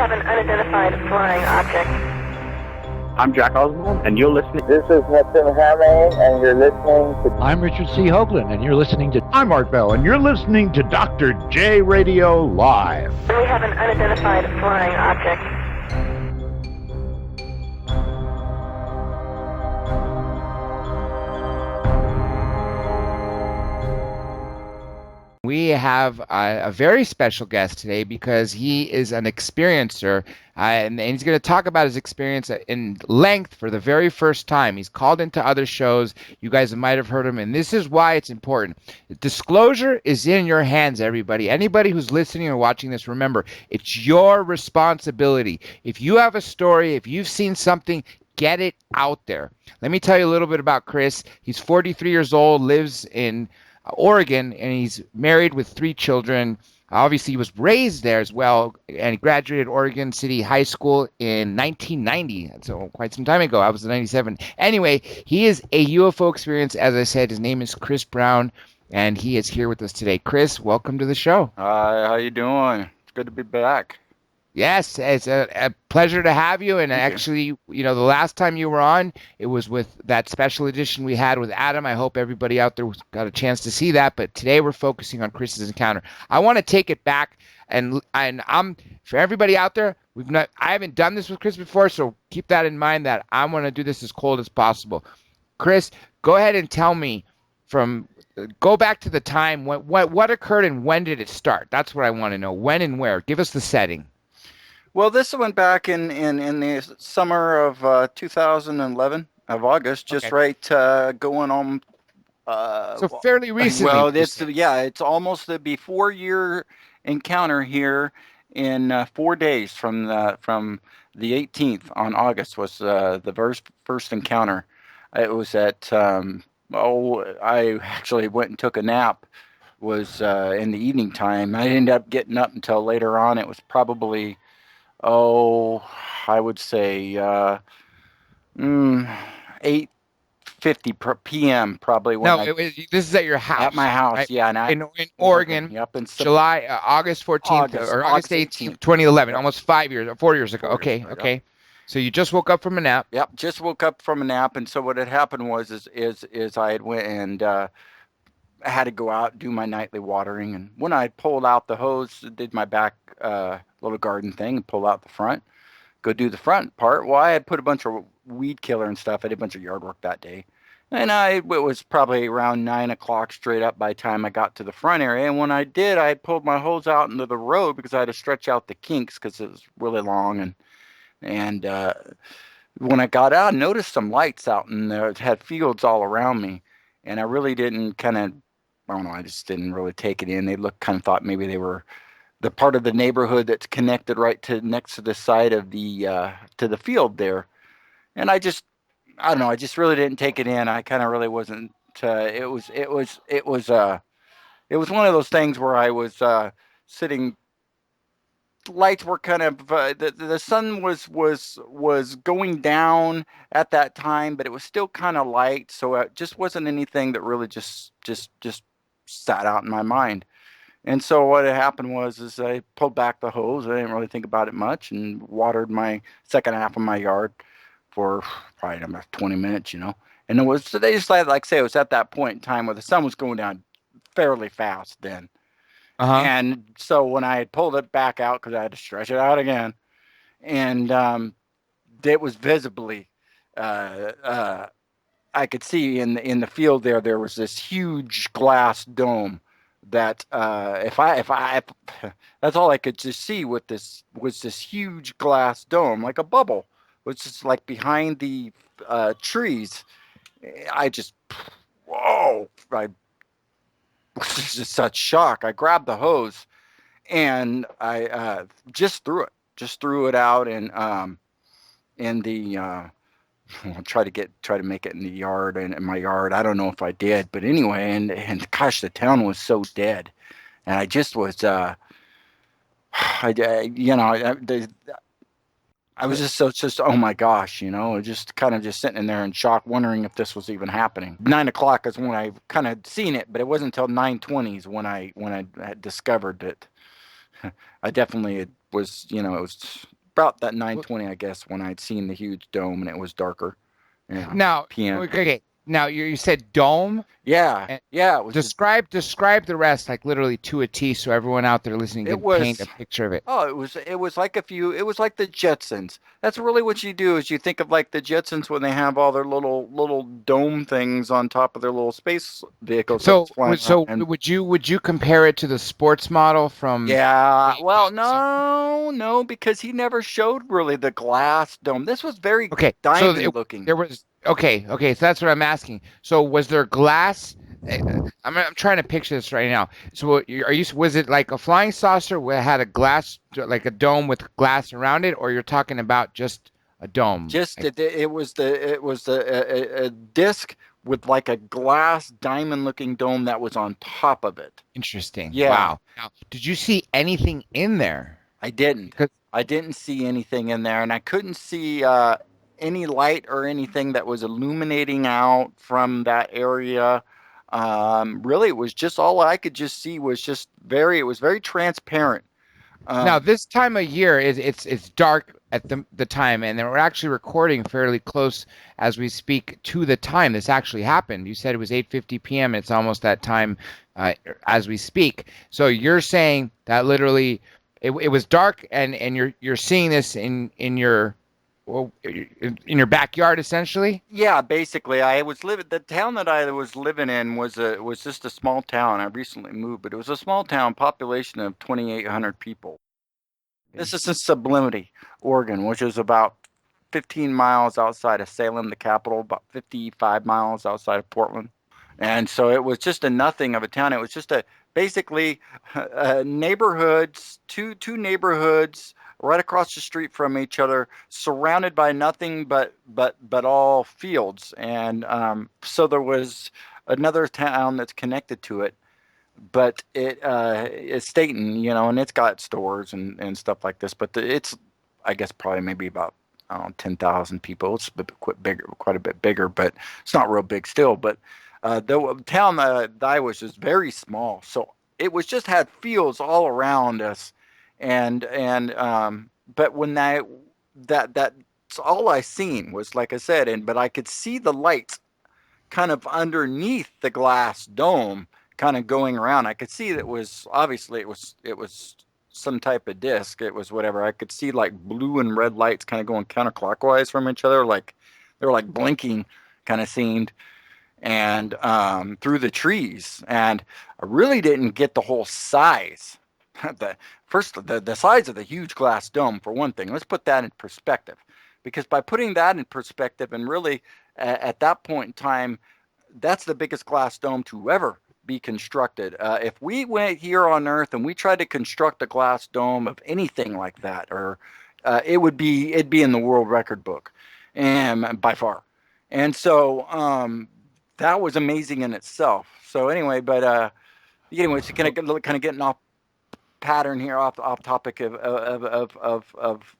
have an unidentified flying object. I'm Jack Oswald, and you're listening. This is Hudson Hamane, and you're listening to... I'm Richard C. Hoagland, and you're listening to... I'm Art Bell, and you're listening to Dr. J Radio Live. We have an unidentified flying object. We have a very special guest today because he is an experiencer, and he's going to talk about his experience in length for the very first time. He's called into other shows. You guys might have heard him, and this is why it's important. Disclosure is in your hands, everybody. Anybody who's listening or watching this, remember, it's your responsibility. If you have a story, if you've seen something, get it out there. Let me tell you a little bit about Chris. He's 43 years old, lives in Oregon, and he's married with 3 children. Obviously, he was raised there as well, and he graduated Oregon City High School in 1990, so quite some time ago. I was in 97. Anyway, he is a UFO experience. As I said, his name is Chris Brown, and he is here with us today. Chris, welcome to the show. Hi, how you doing? It's good to be back. Yes, it's a pleasure to have you. And actually, the last time you were on, it was with that special edition we had with Adam. I hope everybody out there got a chance to see that. But today we're focusing on Chris's encounter. I want to take it back, and I'm for everybody out there. I haven't done this with Chris before, so keep that in mind. That I want to do this as cold as possible. Chris, go ahead and tell me go back to the time what occurred and when did it start? That's what I want to know. When and where? Give us the setting. Well, this went back in the summer of 2011 of August, just right going on. So fairly recently. Well, it's almost the before-year encounter here in 4 days from the 18th on August was the first encounter. It was at I actually went and took a nap. Was in the evening time. I ended up getting up until later on. It was probably I would say 8:50 p.m. probably. This is at your house. At my house, right? yeah. In Oregon, yep, in August 14th or August 18th, 2011, almost 4 years ago. Okay. So you just woke up from a nap. Yep, just woke up from a nap, and so what had happened was I had went and I had to go out and do my nightly watering, and when I pulled out the hose, did my back little garden thing, and pull out the front, go do the front part. Well, I had put a bunch of weed killer and stuff. I did a bunch of yard work that day, and it was probably around 9 o'clock straight up by the time I got to the front area. And when I did, I pulled my hose out into the road because I had to stretch out the kinks because it was really long, and when I got out, I noticed some lights out in there. It had fields all around me, and I really didn't I just didn't really take it in. They thought maybe they were the part of the neighborhood that's connected next to the side of the to the field there. And I just really didn't take it in. I kind of really wasn't. It was one of those things where I was sitting. Lights were kind of the sun was going down at that time, but it was still kind of light, so it just wasn't anything that really just sat out in my mind. And so what had happened was I pulled back the hose. I didn't really think about it much, and watered my second half of my yard for probably about 20 minutes, And it was, they just it was at that point in time where the sun was going down fairly fast then. Uh-huh. And so when I had pulled it back out, because I had to stretch it out again, and it was visibly, I could see in the field there was this huge glass dome that if that's all I could just see with this was this huge glass dome, like a bubble, which is like behind the trees. I was just such shock. I grabbed the hose and I just threw it out, and in the try to make it in the yard and in my yard. I don't know if I did, but anyway, and gosh, the town was so dead, and I just was I was just oh my gosh, just kind of just sitting in there in shock, wondering if this was even happening. 9 o'clock is when I kind of seen it, but it wasn't until 9:20 when I had discovered it. I definitely was, it was about that 9:20, I guess, when I'd seen the huge dome and it was darker. Yeah, Now, PM. okay. Now you said dome. Yeah, And yeah, it was just, describe the rest like literally to a T, so everyone out there listening it can paint a was. picture of it. Oh, it was like it was like the Jetsons. That's really what you do is you think of like the Jetsons when they have all their little dome things on top of their little space vehicles that's flying around. And Would you compare it to the sports model from yeah, way well, back somewhere? no, because he never showed really the glass dome. This was very Okay, so diamond looking. there was okay. So that's what I'm asking. So was there glass? I'm trying to picture this right now. So was it like a flying saucer where it had a glass like a dome with glass around it, or you're talking about just a dome? Just it was a disc with like a glass diamond looking dome that was on top of it. Interesting. Yeah. Wow. Now, did you see anything in there? I didn't. Because I didn't see anything in there, and I couldn't see any light or anything that was illuminating out from that area. Really, it was just all I could just see was just it was very transparent. now Um, this time of year is it's dark at the time, and we're actually recording fairly close as we speak to the time this actually happened. You said it was 8:50 p.m. It's almost that time as we speak. So you're saying that literally it was dark, and you're seeing this in your well, in your backyard essentially. yeah, basically, I was living. The town that I was living in was just a small town. I recently moved, but it was a small town, population of 2,800 people. This is in Sublimity, Oregon, which is about 15 miles outside of Salem, the capital, about 55 miles outside of Portland. And so it was just a nothing of a town. It was just a basically neighborhoods, two neighborhoods right across the street from each other, surrounded by nothing but all fields. And so there was another town that's connected to it, but it's Staten, and it's got stores and stuff like this. But it's, I guess, probably maybe about, I don't know, 10,000 people. It's a bit bigger, quite a bit bigger, but it's not real big still. But the town that I was just very small, so it was just had fields all around us, and but when that's all I seen was, like I said, but I could see the lights kind of underneath the glass dome kind of going around. I could see that was obviously it was some type of disc. It was whatever. I could see like blue and red lights kind of going counterclockwise from each other, like they were like blinking, kind of seemed, and through the trees. And I really didn't get the whole size. The size of the huge glass dome, for one thing. Let's put that in perspective, because by putting that in perspective, and really at that point in time, that's the biggest glass dome to ever be constructed. If we went here on Earth and we tried to construct a glass dome of anything like that, or it'd be in the world record book, and by far. And so that was amazing in itself. So anyway, anyways, kind of getting off pattern here, off topic of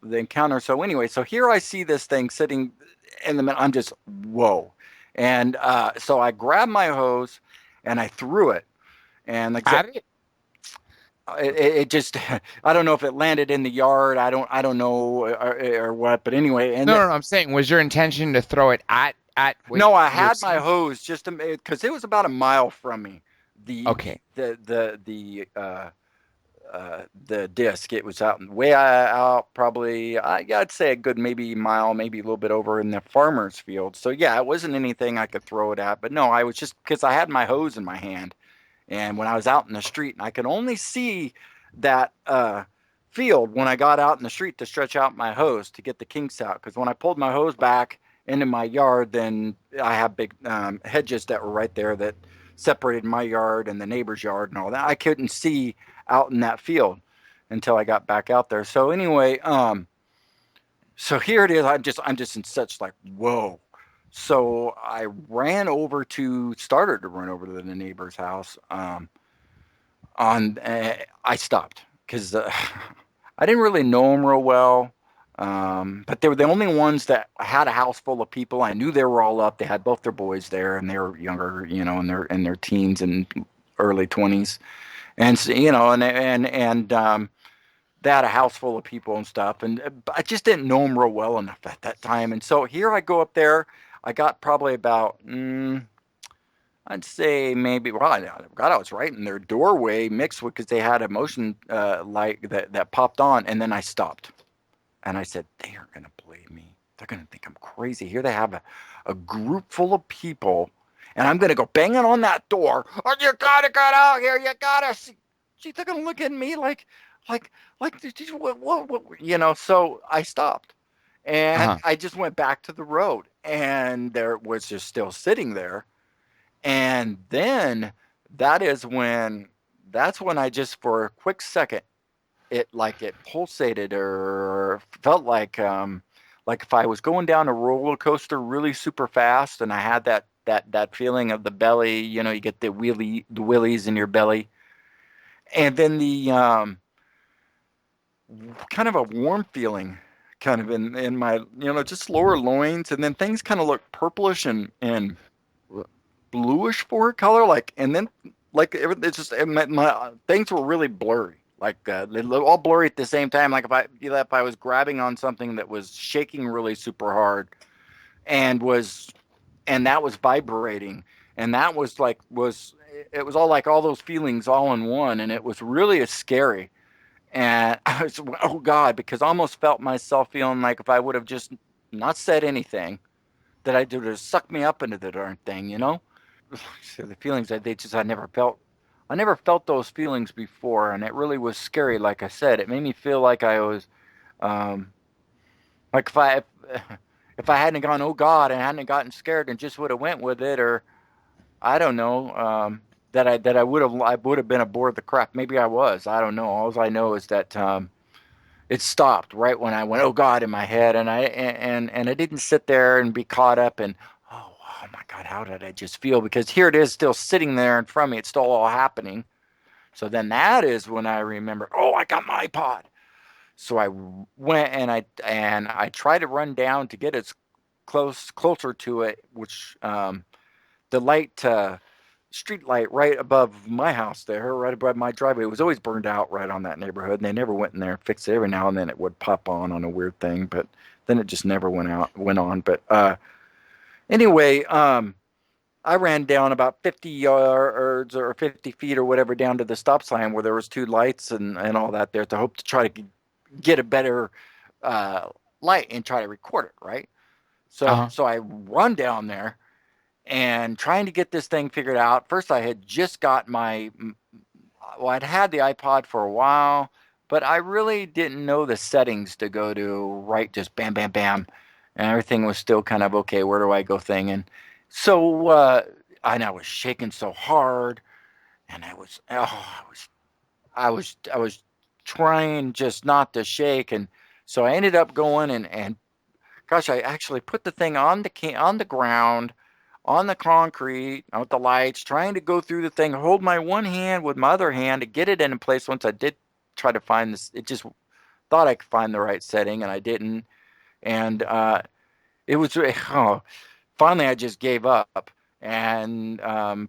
the encounter. So anyway, so here I see this thing sitting in the middle. I'm just whoa, and so I grabbed my hose and I threw it, and like At it? it just I don't know if it landed in the yard. I don't know or what, but anyway, and No. I'm saying, was your intention to throw it at what no, I you're had my seeing? hose just because it was about a mile from me. The Okay. the disc. It was out way out, probably I'd say a good maybe mile, maybe a little bit over in the farmer's field. So yeah, it wasn't anything I could throw it at. But no, I was just because I had my hose in my hand, and when I was out in the street, and I could only see that field when I got out in the street to stretch out my hose to get the kinks out. Because when I pulled my hose back into my yard, then I have big hedges that were right there that separated my yard and the neighbor's yard and all that. I couldn't see out in that field until I got back out there. So anyway, so here it is. I'm just in such like whoa. So I started to run over to the neighbor's house. I stopped because I didn't really know them real well. But they were the only ones that had a house full of people. I knew they were all up. They had both their boys there, and they were younger, in their teens and early 20s, and so, they had a house full of people and stuff, and I just didn't know them real well enough at that time. And so here I go up there. I got probably about, I'd say maybe, well, God, I was right in their doorway mixed with, because they had a motion light that popped on, and then I stopped. And I said, they aren't going to believe me. They're going to think I'm crazy. Here they have a group full of people, and I'm going to go banging on that door. Oh, you got to get out here. You got to see. Gee, they're going to look at me like, what. So I stopped. And Uh-huh. I just went back to the road, and there it was just still sitting there. And then that's when I just, for a quick second, it pulsated, or felt like if I was going down a roller coaster really super fast, and I had that feeling of the belly, you get the willies in your belly, and then the kind of a warm feeling kind of in my, just lower loins, and then things kind of look purplish and bluish for color, and then it's just, my things were really blurry, they look all blurry at the same time, like if I was grabbing on something that was shaking really super hard, and that was vibrating, and that was it was all like all those feelings all in one, and it was really scary. And I was, oh God, because I almost felt myself feeling like if I would have just not said anything, that I would have sucked me up into the darn thing. So the feelings that I never felt those feelings before, and it really was scary. Like I said, it made me feel like I was, um, like if I hadn't gone, oh God, and hadn't gotten scared and just would have went with it, or I don't know, that I would have been aboard the craft. Maybe I was. I don't know. All I know is that it stopped right when I went, oh God, in my head, and I didn't sit there and be caught up in, oh my God, how did I just feel? Because here it is, still sitting there in front of me. It's still all happening. So then that is when I remember, oh, I got my iPod. So I went and I tried to run down to get as closer to it, which the light. Street light right above my house there, right above my driveway. It was always burned out right on that neighborhood, and they never went in there and fixed it. Every now and then it would pop on a weird thing, but then it just never went on. But anyway, I ran down about 50 yards or 50 feet or whatever down to the stop sign where there was two lights and all that there, to hope to try to get a better uh, light and try to record it, right? So Uh-huh. so I run down there and trying to get this thing figured out. First, I had just got I'd had the iPod for a while, but I really didn't know the settings to go to, right? Just bam, bam, bam. And everything was still kind of, okay, where do I go thing? And so, and I was shaking so hard, and I was trying just not to shake. And so I ended up going and gosh, I actually put the thing on the ground, on the concrete, with the lights, trying to go through the thing, hold my one hand with my other hand to get it in place. Once I did try to find this, it just thought I could find the right setting, and I didn't. And it was, oh, finally I just gave up, and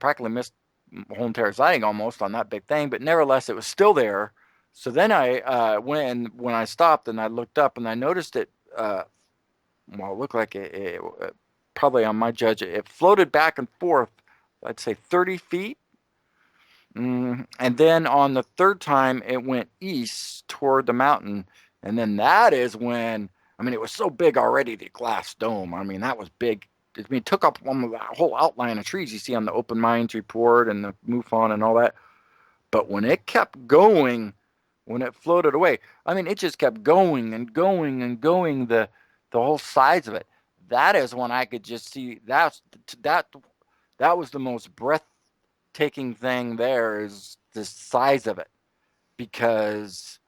practically missed the whole entire sighting almost on that big thing, but nevertheless, it was still there. So then I went, when I stopped and I looked up and I noticed it, well, it looked like probably on my judge, it floated back and forth, I'd say 30 feet. And then on the third time, it went east toward the mountain. And then that is when, I mean, it was so big already, the glass dome. I mean, that was big. I mean, it took up one of the whole outline of trees you see on the Open Minds report and the MUFON and all that. But when it kept going, when it floated away, I mean, it just kept going and going and going, the whole size of it. That is when I could just see that was the most breathtaking thing there, is the size of it, because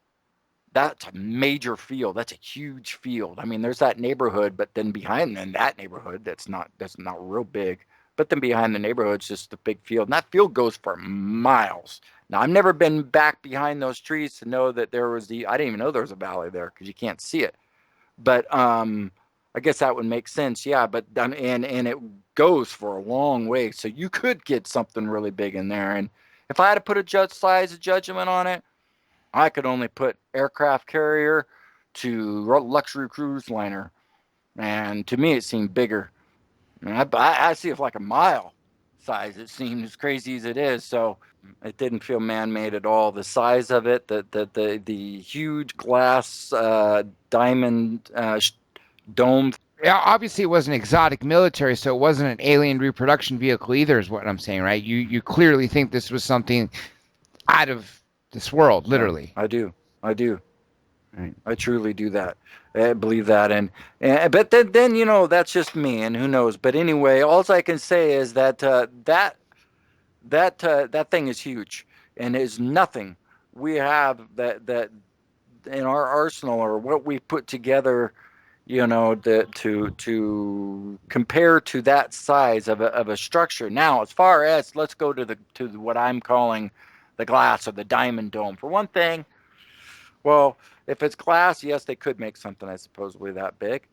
that's a major field. That's a huge field. I mean, there's that neighborhood, but then behind that neighborhood, that's not real big. But then behind the neighborhood, it's just a big field. And that field goes for miles. Now, I've never been back behind those trees to know that there was I didn't even know there was a valley there, because you can't see it. But I guess that would make sense. Yeah, but and it goes for a long way. So you could get something really big in there. And if I had to put a judgment on it, I could only put aircraft carrier to luxury cruise liner, and to me it seemed bigger. And I see it like a mile size. It seemed as crazy as it is. So it didn't feel man-made at all. The size of it, the huge glass diamond dome. Yeah, obviously it wasn't exotic military, so it wasn't an alien reproduction vehicle either, is what I'm saying, right? You clearly think this was something out of this world, literally. I do. Right. I truly do that. I believe that, and but then that's just me, and who knows. But anyway, all I can say is that that thing is huge and is nothing we have that in our arsenal or what we put together, to compare to that size of a structure. Now, as far as let's go to what I'm calling the glass or the diamond dome. For one thing, well, if it's glass, yes, they could make something I supposedly that big.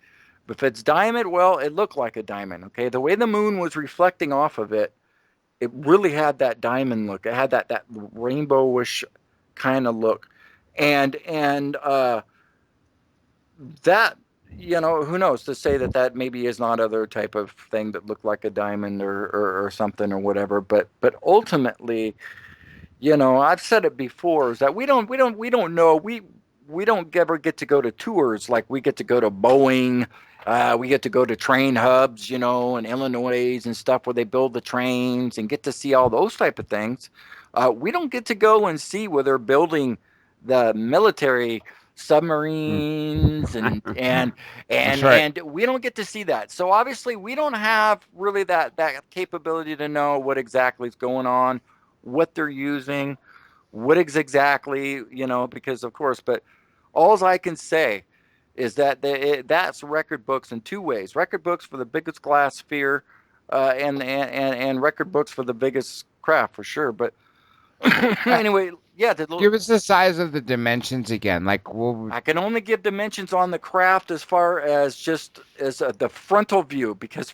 But if it's diamond, well, it looked like a diamond. Okay, the way the moon was reflecting off of it, it really had that diamond look. It had that rainbowish kind of look, and that who knows to say that maybe is not other type of thing that looked like a diamond or something or whatever. But ultimately, I've said it before is that we don't know we don't ever get to go to tours like we get to go to Boeing. We get to go to train hubs, in Illinois and stuff where they build the trains and get to see all those type of things. We don't get to go and see where they're building the military submarines That's right. and we don't get to see that. So obviously we don't have really that capability to know what exactly is going on, what they're using, what is exactly, because of course, but all I can say is that that's record books in two ways: record books for the biggest glass sphere, and record books for the biggest craft for sure. But anyway, yeah, Give us the size of the dimensions again. Like, I can only give dimensions on the craft as far as just as the frontal view, because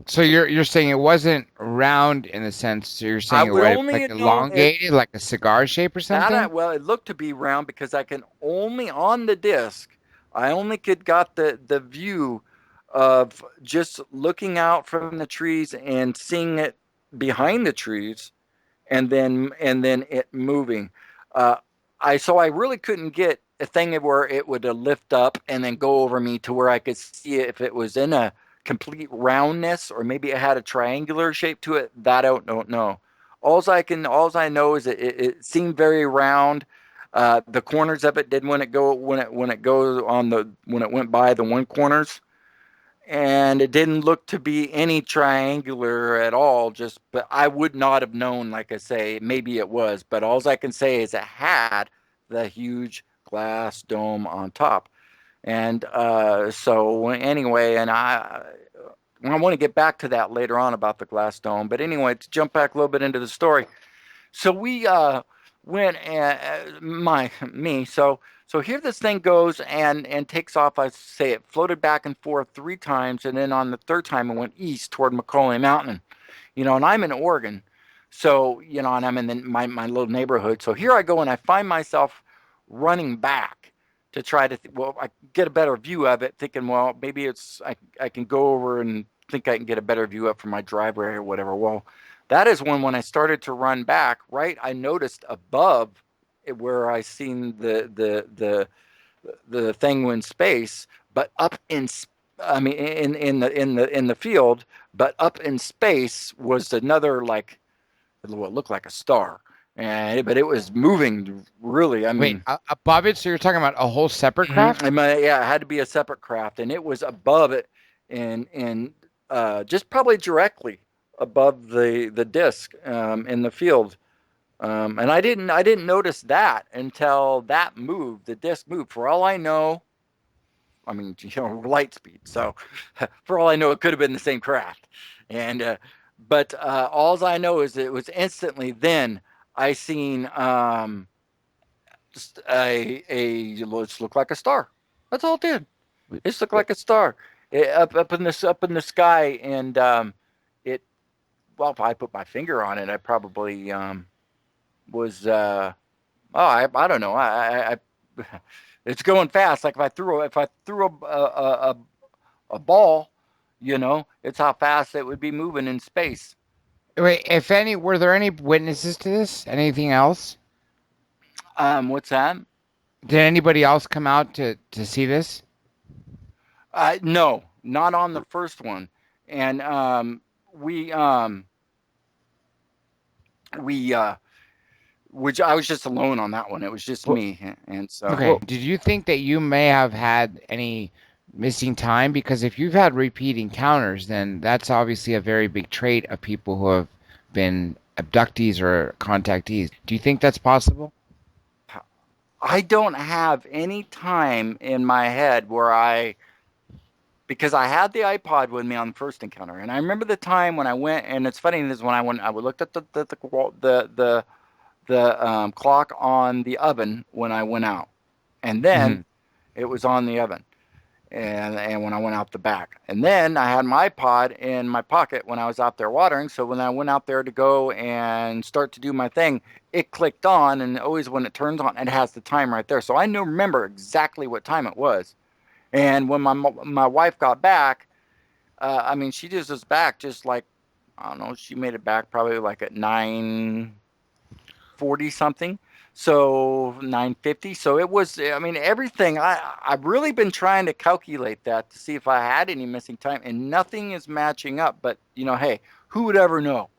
so you're saying it wasn't round in a sense. So you're I saying it would was only like know elongated, like a cigar shape or something? well, it looked to be round because I can only on the disc. I only could got the view of just looking out from the trees and seeing it behind the trees, and then it moving. Uh, I really couldn't get a thing where it would lift up and then go over me to where I could see it if it was in a complete roundness or maybe it had a triangular shape to it. That I don't know. All I know is it seemed very round. The corners of it did when it goes on when it went by the one corners, and it didn't look to be any triangular at all. But I would not have known. Like I say, maybe it was, but all I can say is it had the huge glass dome on top. And so anyway, and I want to get back to that later on about the glass dome. But anyway, to jump back a little bit into the story. So we went so here this thing goes and takes off. I say it floated back and forth 3 times, and then on the third time it went east toward McCauley Mountain. And I'm in Oregon, so and I'm in my little neighborhood. So here I go, and I find myself running back to try to I get a better view of it, thinking, well, maybe I can go over and think I can get a better view up from my driveway or whatever. Well, that is when I started to run back, right, I noticed above where I seen the thing in space, but up in I mean in the field, but up in space was another, like, what looked like a star, but it was moving really. I Wait, mean, above it? So you're talking about a whole separate craft? yeah, it had to be a separate craft, and it was above it, and just probably directly above the disc in the field. And I didn't notice that until that moved. The disc moved. For all I know, I mean, light speed. So for all I know, it could have been the same craft. And but all I know is it was instantly. Then I seen just it looked like a star. That's all it did. It just looked like a star, up in the sky, and it. Well, if I put my finger on it, I probably was Oh, I don't know. It's going fast. Like if I threw a ball, it's how fast it would be moving in space. Wait, if any, were there any witnesses to this? Anything else? What's that? Did anybody else come out to see this? No, not on the first one. And we we which I was just alone on that one. It was just Well, me, and so okay. Did you think that you may have had any missing time? Because if you've had repeat encounters, then that's obviously a very big trait of people who have been abductees or contactees. Do you think that's possible? I don't have any time in my head because I had the iPod with me on the first encounter, and I remember the time when I went. And it's funny is when I looked at the clock on the oven when I went out, and then Mhm. it was on the oven, and when I went out the back, and then I had my iPod in my pocket when I was out there watering. So when I went out there to go and start to do my thing, it clicked on, and always when it turns on, it has the time right there. So I remember exactly what time it was. And when my wife got back, I mean, she just was back just like, I don't know, she made it back probably like at 9:40 something. So 9:50. So it was, I mean, everything. I've really been trying to calculate that to see if I had any missing time, and nothing is matching up. But hey, who would ever know?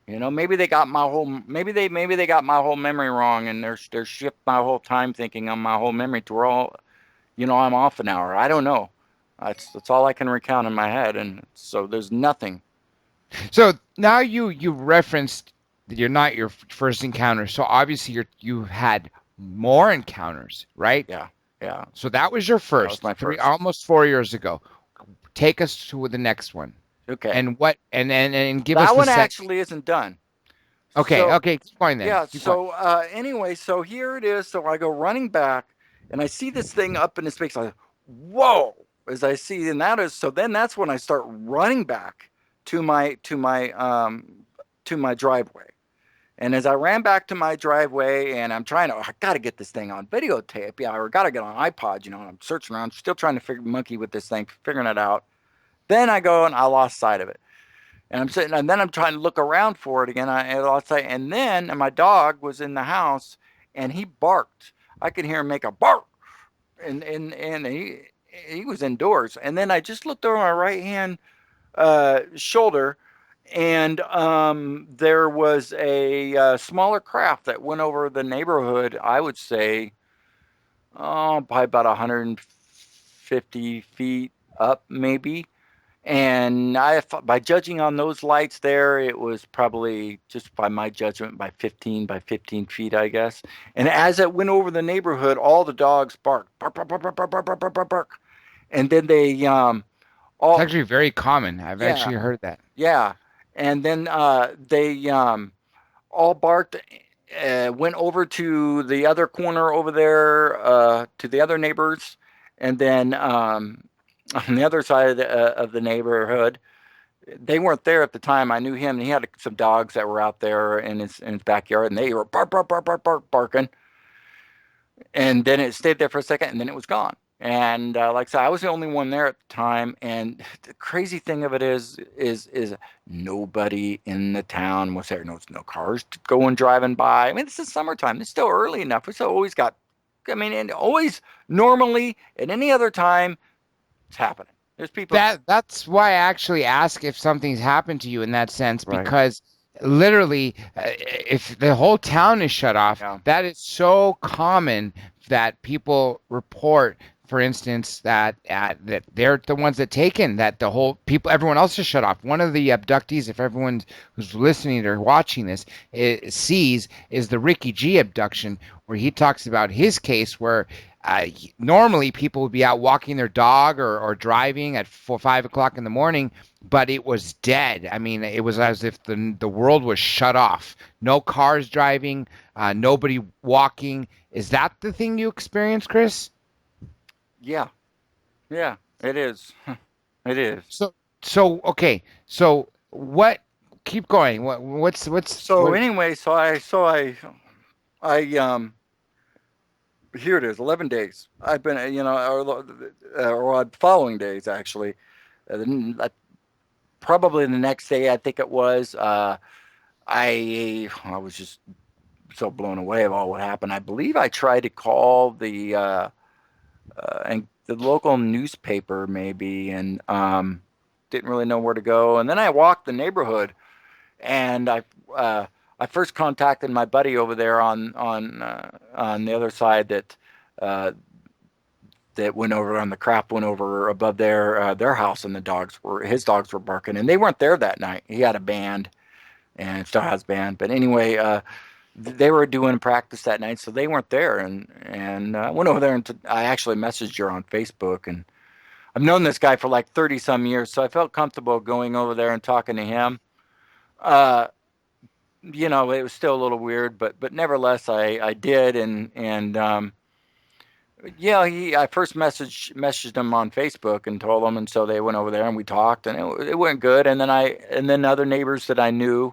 Maybe they got my whole maybe they got my whole memory wrong, and they're shift my whole time thinking on my whole memory to where I'm off an hour. I don't know. That's all I can recount in my head, and so there's nothing. So now you referenced that you're not your first encounter. So obviously you've had more encounters, right? Yeah, yeah. So that was your That was first, my first. almost 4 years ago. Take us to the next one, Okay, and what, and give us that the one set. actually isn't done. Okay, So okay, keep going then. yeah. Keep going. So anyway, so here it is. So I go running back, and I see this thing up in his face. I go, whoa! As I see, and that is so. Then that's when I start running back to my driveway. And as I ran back to my driveway, and I got to get this thing on videotape. Yeah, or got to get on iPod, and I'm searching around, still trying to monkey with this thing, figuring it out. Then I go and I lost sight of it. And I'm sitting, and then I'm trying to look around for it again. I lost sight. And then my dog was in the house, and he barked. I could hear him make a bark. And he was indoors. And then I just looked over my right hand shoulder, and there was a smaller craft that went over the neighborhood. I would say, probably about 150 feet up, maybe. And by judging on those lights there, it was probably just by my judgment by 15 feet, I guess. And as it went over the neighborhood, all the dogs barked, bark, bark, bark, bark, bark, bark, bark, bark, bark, bark. And then they It's all, actually very common. I've yeah, actually heard that. yeah. And then they all barked, went over to the other corner over there, to the other neighbors. And then on the other side of the neighborhood, they weren't there at the time. I knew him, and he had some dogs that were out there in his backyard, and they were bark, bark, bark, bark, bark, barking. And then it stayed there for a second, and then it was gone. And like I said, I was the only one there at the time. And the crazy thing of it is nobody in the town was there. No cars going driving by. I mean, this is summertime. It's still early enough. We still always got. I mean, and always normally at any other time, it's happening. There's people. That's why I actually ask if something's happened to you in that sense, Right. because literally, if the whole town is shut off, Yeah. that is so common that people report, for instance, that they're the ones that taken, that the whole people, everyone else is shut off. One of the abductees, if everyone who's listening or watching this sees, is the Ricky G abduction, where he talks about his case where normally people would be out walking their dog or driving at 4, 5 o'clock in the morning, but it was dead. I mean, it was as if the world was shut off. No cars driving, nobody walking. Is that the thing you experienced, Chris? Yeah. Yeah. It is. It is. So okay. So what? Keep going. What's So anyway, I here it is, 11 days. I've been, or following days actually. Probably the next day, I think it was. I was just so blown away of all what happened. I believe I tried to call and the local newspaper maybe, and didn't really know where to go. And then I walked the neighborhood, and I first contacted my buddy over there on the other side uh, that went over on the crap went over above their house, and his dogs were barking, and they weren't there that night. He had a band and still has band, but anyway, they were doing practice that night, so they weren't there, and I went over there and I actually messaged her on Facebook, and I've known this guy for like 30 some years, so I felt comfortable going over there and talking to him. Uh, it was still a little weird, but nevertheless, I did, and yeah, I first messaged him on Facebook and told him, and so they went over there and we talked, and it went good. And then other neighbors that I knew,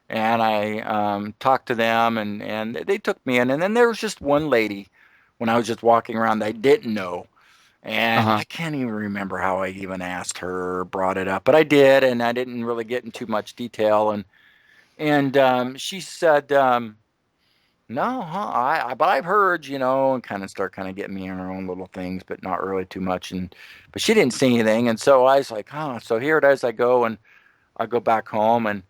and I talked to them, and they took me in. And then there was just one lady when I was just walking around that I didn't know, and Uh-huh. I can't even remember how I even asked her or brought it up, but I did, and I didn't really get in too much detail. And she said. No, huh? But I've heard, and kind of start kind of getting me in her own little things, but not really too much. But she didn't say anything, and so I was like, huh. So here it is. I go back home, and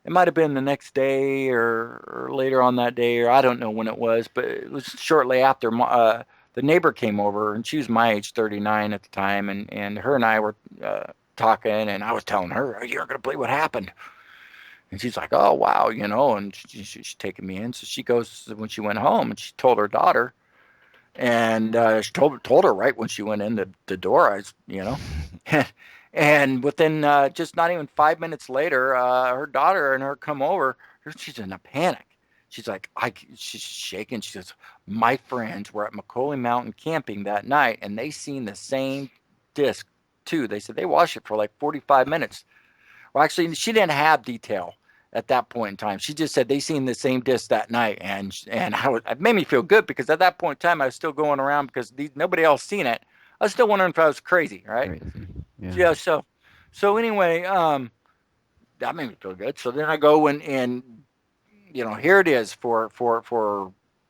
it might have been the next day or later on that day, or I don't know when it was, but it was shortly after the neighbor came over, and she was my age, 39 at the time, and her and I were talking, and I was telling her, you're not gonna believe what happened. And she's like, oh, wow, and she's taking me in. So she goes, when she went home, and she told her daughter, and she told her right when she went in the door, and within just not even 5 minutes later, her daughter and her come over. She's in a panic. She's like, she's shaking. She says, my friends were at McCauley Mountain camping that night, and they seen the same disc too. They said they watched it for like 45 minutes. Well, actually, she didn't have detail at that point in time. She just said they seen the same disc that night, and it made me feel good because at that point in time, I was still going around because nobody else seen it. I was still wondering if I was crazy, right? Crazy. Yeah. So anyway, that made me feel good. So then I go and here it is for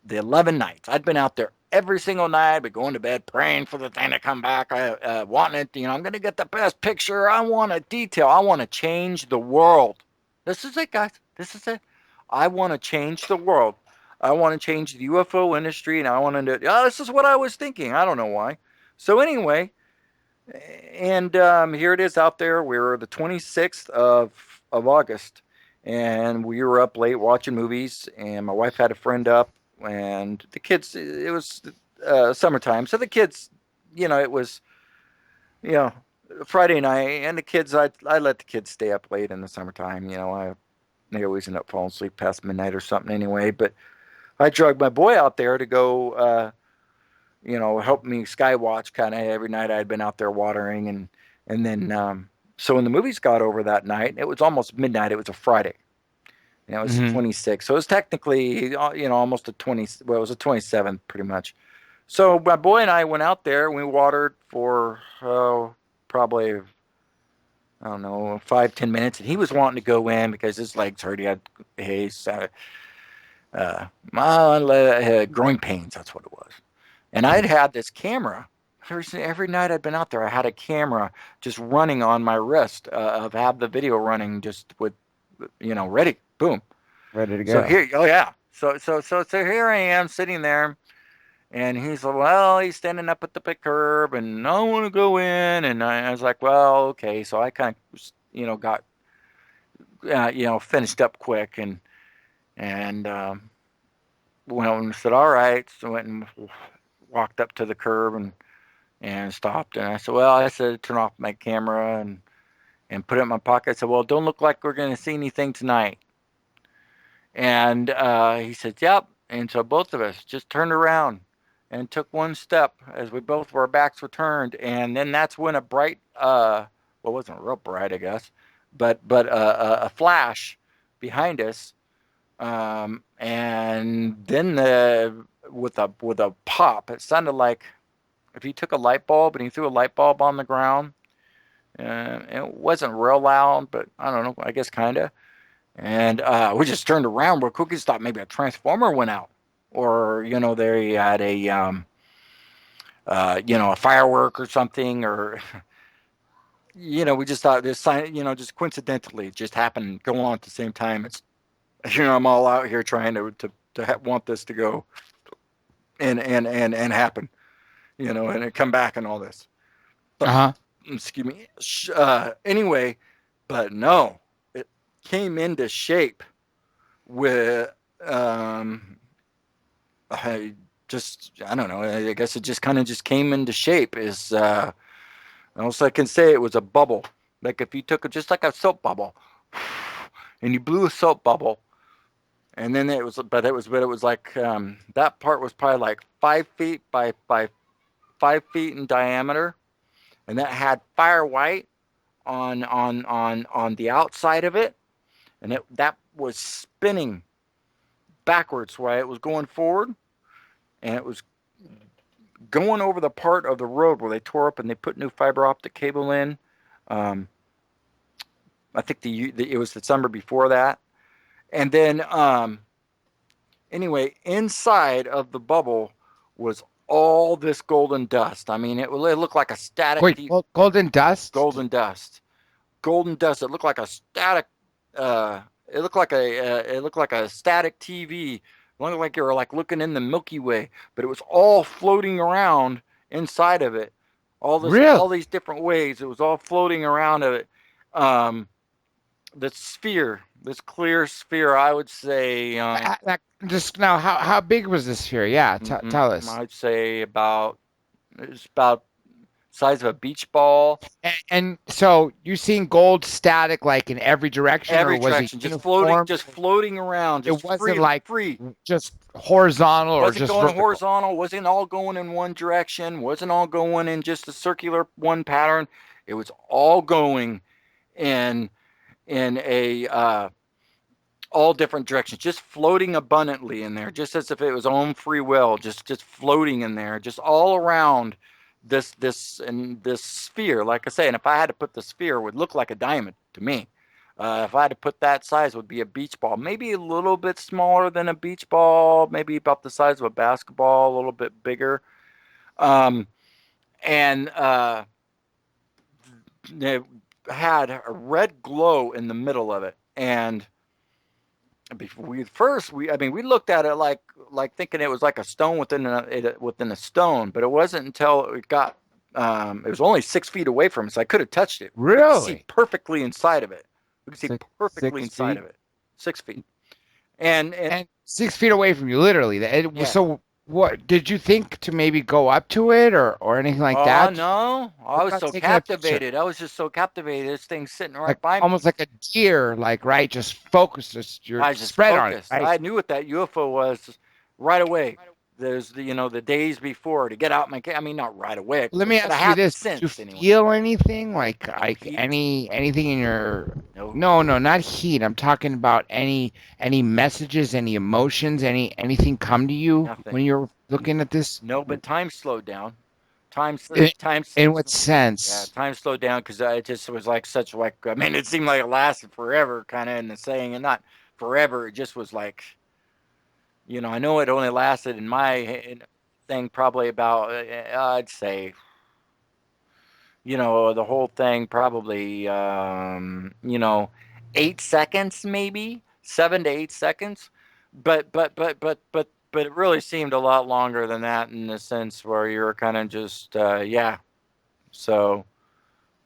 the 11 nights. I'd been out there every single night, but going to bed praying for the thing to come back. I wanting it, I'm going to get the best picture. I want a detail. I want to change the world. This is it, guys. This is it. I want to change the world. I want to change the UFO industry, and I want to do. Oh, this is what I was thinking. I don't know why. So anyway, and here it is out there. We were the 26th of August, and we were up late watching movies. And my wife had a friend up, and the kids. It was summertime, so the kids, it was you know Friday night, and the kids. I let the kids stay up late in the summertime. They always end up falling asleep past midnight or something anyway. But I dragged my boy out there to go. Help me skywatch kind of every night I had been out there watering, and then so when the movies got over that night, it was almost midnight. It was a Friday. It was the Mm-hmm. 26th, so it was technically almost a 20. Well, it was a 27th pretty much. So my boy and I went out there. And we watered for probably I don't know 5-10 minutes, and he was wanting to go in because his legs hurt. He had his growing pains. That's what it was. And I'd had this camera. Every night I'd been out there, I had a camera just running on my wrist of have the video running just with, ready, boom. Ready to So go. here, oh yeah. So here I am sitting there, and he's like, well, he's standing up at the big curb, and I want to go in, and I was like, well, okay. So I kind of, got, finished up quick, and went and said, all right. So I went and walked up to the curb and stopped. And I said, well, I said, turn off my camera and put it in my pocket. I said, well, don't look like we're going to see anything tonight. And he said, yep. And so both of us just turned around and took one step as our backs were turned. And then that's when a bright, well, it wasn't real bright, I guess, but a flash behind us. And then with a pop. It sounded like if you took a light bulb and you threw a light bulb on the ground. It wasn't real loud, but I don't know. I guess kind of. And we just turned around where Cookies thought maybe a transformer went out, or they had a a firework or something, or we just thought this sign, just coincidentally, it just happened going on at the same time. It's I'm all out here trying to want this to go and happen, and it come back and all this. But, Uh-huh. excuse me. Anyway, but no, it came into shape with I don't know. I guess it just kind of just came into shape. Is also I can say it was a bubble. Like if you took just like a soap bubble, and you blew a soap bubble, and then it was like that part was probably like 5 feet by 5 feet in diameter, and that had fire white on the outside of it, and that was spinning backwards while it was going forward, and it was going over the part of the road where they tore up and they put new fiber optic cable in. I think it was the summer before that, and then anyway, inside of the bubble was all this golden dust. I mean, it looked like a static. Wait, golden dust? Golden dust. Golden dust. It looked like a static. It looked like a static TV. It looked like you were like looking in the Milky Way, but it was all floating around inside of it. All these different ways. It was all floating around of it. The sphere, this clear sphere, I would say. Just now, how big was this sphere? Yeah, tell us. I'd say it's about size of a beach ball. And so you're seeing gold static like in every direction, every or was direction, it just floating around. It wasn't free, just horizontal or wasn't just going vertical. Horizontal. Wasn't all going in one direction. Wasn't all going in just a circular one pattern. It was all going in a all different directions, just floating abundantly in there, just as if it was own free will, just floating in there, just all around this sphere, like I say. And if I had to put the sphere, it would look like a diamond to me. If I had to put that size, it would be a beach ball, maybe a little bit smaller than a beach ball, maybe about the size of a basketball, a little bit bigger. And it had a red glow in the middle of it. And before we looked at it like thinking it was like a stone within a stone, but it wasn't until it got it was only 6 feet away from us. So I could have touched it. Really? We could see perfectly inside of it. We could see perfectly inside feet? of it. 6 feet. And 6 feet away from you, literally. So what did you think to maybe go up to it or anything like that? Oh no, I was so captivated. I was just so captivated. This thing's sitting right by me, almost like a deer, right? Just focused, I just spread focused. on it. Right? I knew what that UFO was right away. There's the days before to get out my. I mean, not right away. Let me ask you this: did you feel anything like anything in your? No, not heat. I'm talking about any messages, any emotions, anything come to you when you're looking at this? No, but time slowed down. Time. In what sense? Yeah, time slowed down because it just was like such like. I mean, it seemed like it lasted forever, kind of in the saying, and not forever. It just was like. I know it only lasted in my thing probably about, I'd say, the whole thing probably, 8 seconds, maybe 7 to 8 seconds. But it really seemed a lot longer than that in the sense where you're kind of just, yeah. So,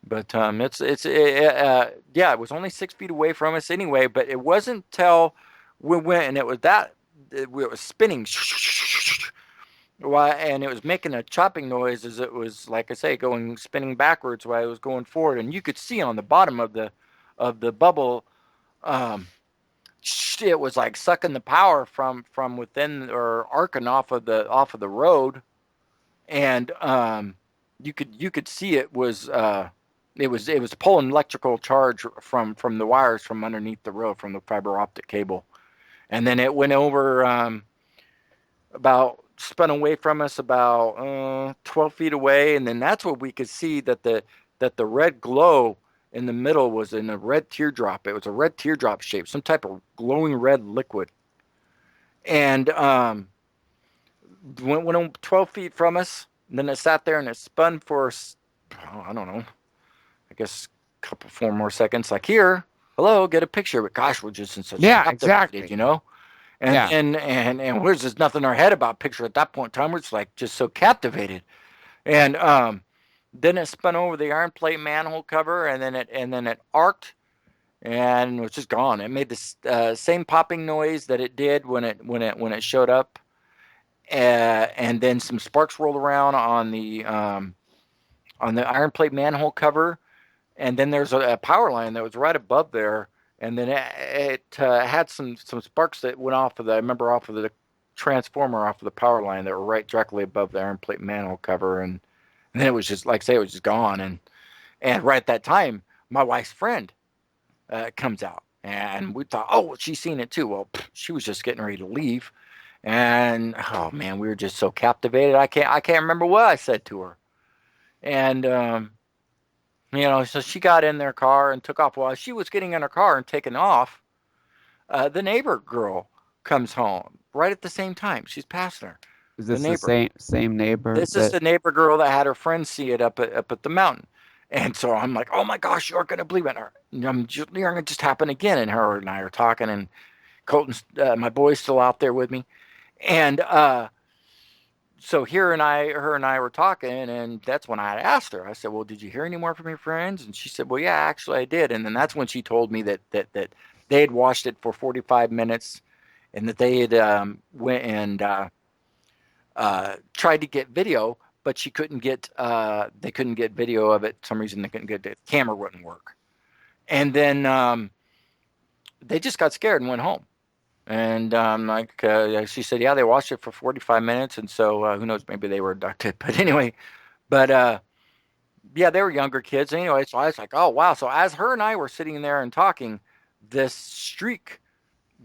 but it was only 6 feet away from us anyway, but it wasn't till we went and it was spinning, and it was making a chopping noise as it was, like I say, spinning backwards while it was going forward, and you could see on the bottom of the bubble, it was like sucking the power from within or arcing off of the road, and you could see it was pulling electrical charge from the wires from underneath the road from the fiber optic cable. And then it went over about spun away from us about 12 feet away, and then that's where we could see that the red glow in the middle was in a red teardrop. It was a red teardrop shape, some type of glowing red liquid. And went 12 feet from us, and then it sat there and it spun for, I don't know, I guess a couple, 4 more seconds. Like, here, hello, get a picture. But gosh, we're just in such exactly. you know? And there's nothing in our head about picture at that point in time. We're just like just so captivated. And then it spun over the iron plate manhole cover, and then it arced and was just gone. It made the same popping noise that it did when it showed up, and then some sparks rolled around on the iron plate manhole cover, and then there's a power line that was right above there, and then it had some sparks that went off of the transformer off of the power line that were right directly above the iron plate manhole cover, and then it was just, like I say, it was just gone. And right at that time, my wife's friend comes out, and we thought, oh, well, she's seen it too. Well, she was just getting ready to leave, and oh man, we were just so captivated. I can't remember what I said to her, and so she got in their car and took off. While she was getting in her car and taking off, the neighbor girl comes home right at the same time. She's passing her. Is this the same neighbor? This is the neighbor girl that had her friend see it up at the mountain. And so I'm like, oh my gosh, you aren't going to believe it. You're going to just happen again. And her and I are talking, and Colton's, my boy's still out there with me. And so her and I were talking, and that's when I asked her. I said, well, did you hear any more from your friends? And she said, well, yeah, actually I did. And then that's when she told me that they had watched it for 45 minutes, and that they had went and tried to get video, but they couldn't get video of it. For some reason they couldn't get it. The camera wouldn't work. And then they just got scared and went home. And she said, yeah, they watched it for 45 minutes. And so who knows, maybe they were abducted. But anyway, yeah, they were younger kids. Anyway, so I was like, oh, wow. So as her and I were sitting there and talking, this streak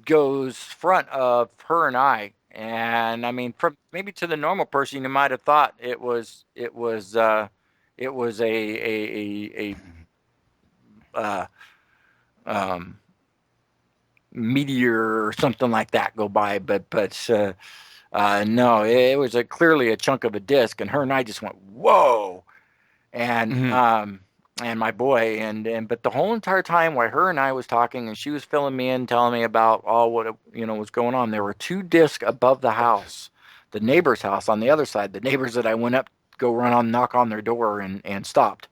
goes front of her and I. And I mean, from maybe to the normal person, you might have thought it was a meteor or something like that go by, but no, it was clearly a chunk of a disc, and her and I just went whoa, and and my boy, and but the whole entire time while her and I was talking, and she was filling me in, telling me about all what was going on, there were 2 discs above the house, the neighbor's house on the other side, the neighbors that I went up, knock on their door and stopped,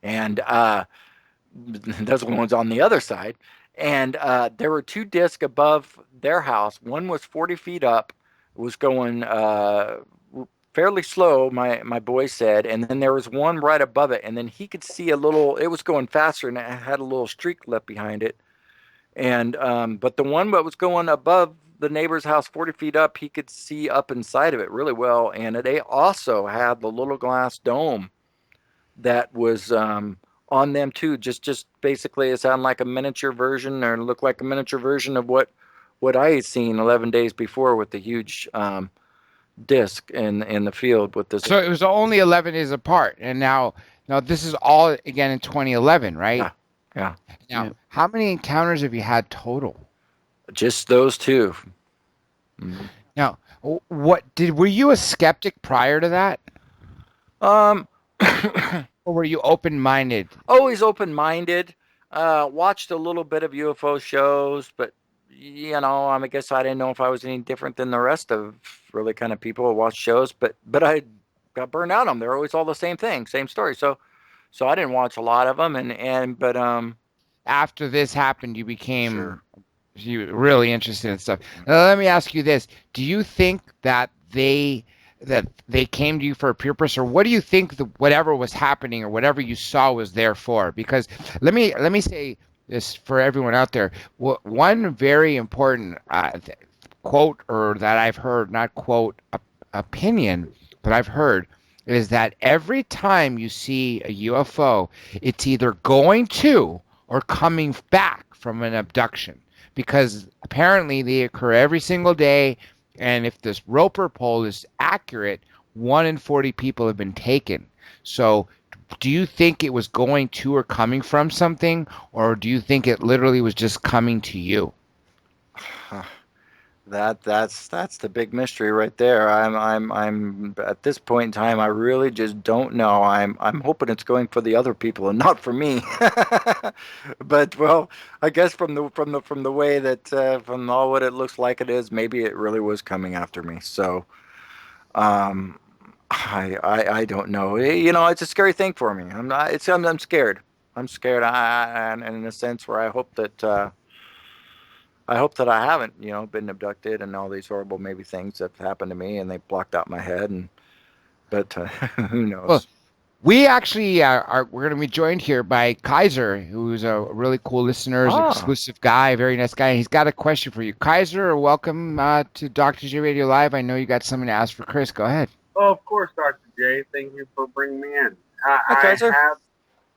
and those are the ones on the other side, and there were 2 discs above their house. One was 40 feet up, was going fairly slow, my boy said, and then there was one right above it, and then he could see it was going faster, and it had a little streak left behind it, and but the one that was going above the neighbor's house 40 feet up, he could see up inside of it really well, and they also had the little glass dome that was on them too, just basically it sounded like a miniature version, or looked like a miniature version of what I had seen 11 days before with the huge disc in the field with this. So it was only 11 days apart, and now this is all again in 2011, right? Yeah. Now, how many encounters have you had total? Just those 2. Mm-hmm. Now, were you a skeptic prior to that? Or were you open-minded? Always open-minded. Watched a little bit of UFO shows, but I guess I didn't know if I was any different than the rest of really kind of people who watch shows, but I got burned out on them. They're always all the same thing, same story. So I didn't watch a lot of them, but after this happened, you became you were really interested in stuff. Now, let me ask you this: do you think that they came to you for a purpose, or what do you think whatever was happening or whatever you saw was there for? Because let me say this for everyone out there. One very important quote, or that I've heard, not quote, opinion, but I've heard, is that every time you see a UFO, it's either going to or coming back from an abduction, because apparently they occur every single day. And if this Roper poll is accurate, 1 in 40 people have been taken. So do you think it was going to or coming from something, or do you think it literally was just coming to you? That's the big mystery right there. I'm at this point in time, I really just don't know. I'm hoping it's going for the other people and not for me. But well, I guess from the way that from all what it looks like it is, maybe it really was coming after me. So um, I don't know. You know, it's a scary thing for me. I'm not. I'm scared. I'm scared. And in a sense where I hope that I haven't, you know, been abducted and all these horrible maybe things that have happened to me and they blocked out my head. And but who Well, knows? we actually we're going to be joined here by Kaiser, who's a really cool listener, is an Ah, exclusive guy, very nice guy. And he's got a question for you. Kaiser, welcome to Dr. J Radio Live. I know you got something to ask for Chris. Go ahead. Oh, of course, Dr. J. Thank you for bringing me in. hi I Kaiser. have.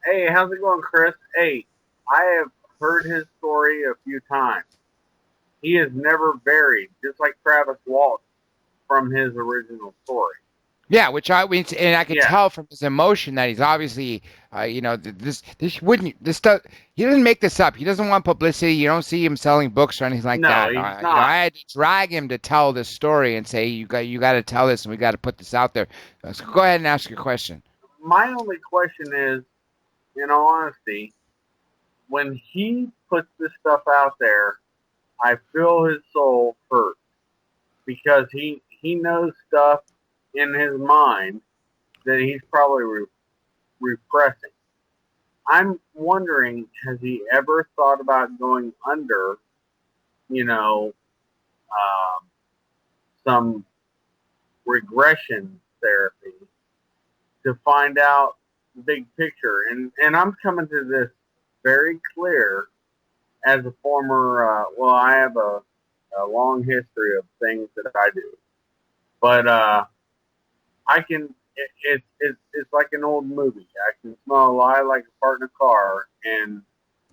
Hey, how's it going, Chris? Hey, I have heard his story a few times. He is never varied, just like Travis Walsh from his original story. Yeah, and I can Yeah. tell from his emotion that he's obviously, this stuff. He doesn't make this up. He doesn't want publicity. You don't see him selling books or anything like No, that. he's You know, not. I had to drag him to tell this story and say you got to tell this and we got to put this out there. So go ahead and ask your question. My only question is, in all honesty, when he puts this stuff out there, I feel his soul hurt because he knows stuff in his mind that he's probably repressing. I'm wondering, has he ever thought about going under, you know, some regression therapy to find out the big picture? And I'm coming to this very clear as a former, I have a long history of things that I do. But I can, it's like an old movie. I can smell a lie like a fart in a car. And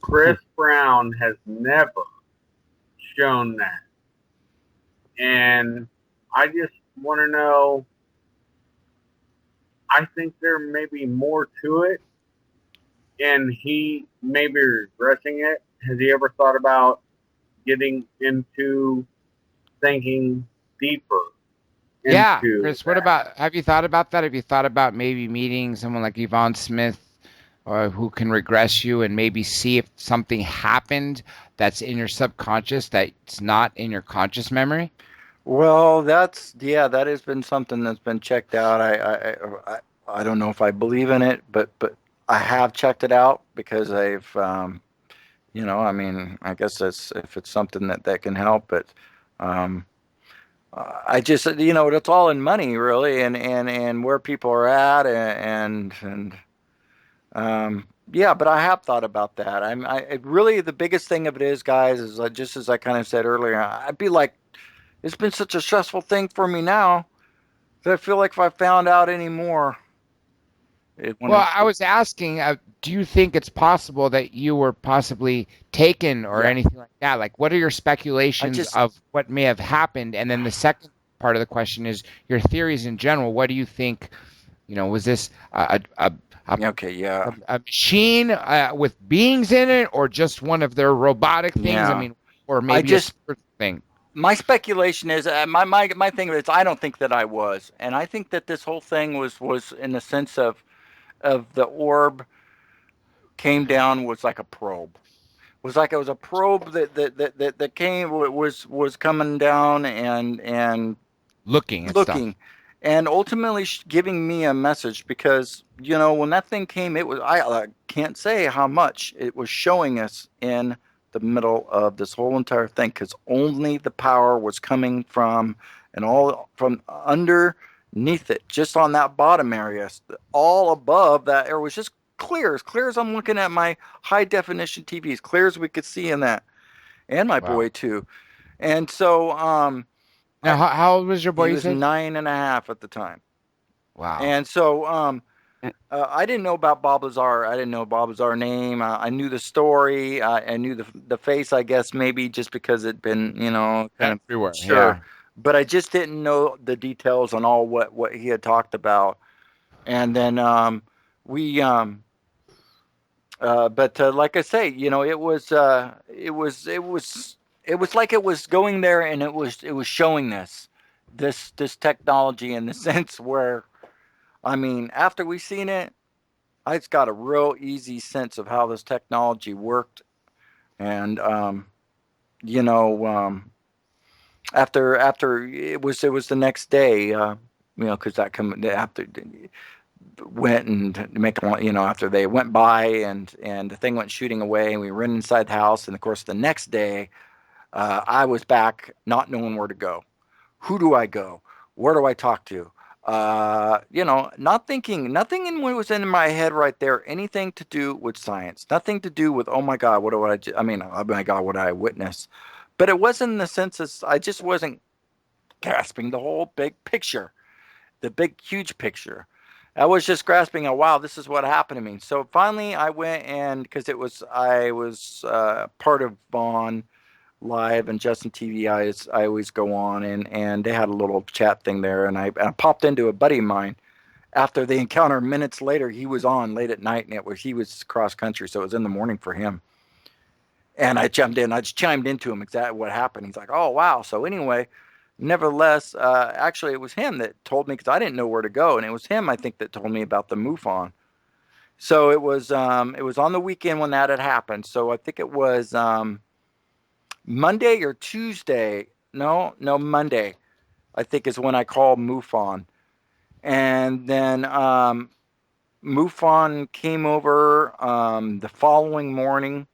Chris Brown has never shown that. And I just want to know, I think there may be more to it. And he may be regressing it. Has he ever thought about getting into thinking deeper? Yeah, Chris, have you thought about that? Have you thought about maybe meeting someone like Yvonne Smith or who can regress you and maybe see if something happened that's in your subconscious that's not in your conscious memory? Well, that has been something that's been checked out. I don't know if I believe in it, but I have checked it out because I've you know, I mean, I guess if it's something that can help, but I just, you know, it's all in money really, and where people are at, yeah, but I have thought about that. Really the biggest thing of it is, guys, is like, just as I kind of said earlier, I'd be like, it's been such a stressful thing for me now that I feel like if I found out any more, I was asking, do you think it's possible that you were possibly taken or anything like that? Like, what are your speculations of what may have happened? And then the second part of the question is your theories in general. What do you think? You know, was this a machine with beings in it, or just one of their robotic things? Yeah. I mean, or maybe a spiritual thing. My speculation is my thing is I don't think that I was, and I think that this whole thing was in the sense of the orb came down was like a probe. It was a probe that came was coming down and looking stuff. And ultimately giving me a message, because you know when that thing came, it was I can't say how much it was showing us in the middle of this whole entire thing, because only the power was coming from and all from underneath it, just on that bottom area. All above that area was just clear as I'm looking at my high definition TV, as clear as we could see in that, and my boy too. And so now how old was your boy? He was 9.5 at the time. Wow. And so I didn't know about Bob Lazar. I didn't know Bob Lazar's name. I knew the story. I knew the face, I guess, maybe just because it'd been, you know, kind of everywhere. Sure. Yeah. but I just didn't know the details on all what he had talked about. And then we but like I say, it was like it was going there, and it was showing this technology in the sense where, I mean, after we seen it, I just got a real easy sense of how this technology worked. And you know, after it was the next day, because that come after went and after they went by, and the thing went shooting away, and we ran inside the house, and of course the next day, I was back not knowing where to go. Who do I go? Where do I talk to? Not thinking, nothing in what was in my head right there, anything to do with science, nothing to do with, oh my God, what do I mean, oh my God, what did I witness? But it wasn't in the sense of, I just wasn't grasping the whole big picture, the big, huge picture. I was just grasping a, wow, this is what happened to me. So finally I went, and because I was part of Vaughn Live and Justin TV, I always go on, and they had a little chat thing there, and I popped into a buddy of mine after the encounter. Minutes later, he was on late at night, and he was cross country, so it was in the morning for him. And I just chimed into him exactly what happened. He's like, oh wow. So anyway, nevertheless, actually it was him that told me, because I didn't know where to go, and it was him, I think, that told me about the MUFON. So it was on the weekend when that had happened. So I think it was Monday or Tuesday. No, Monday, I think, is when I called MUFON. And then MUFON came over the following morning.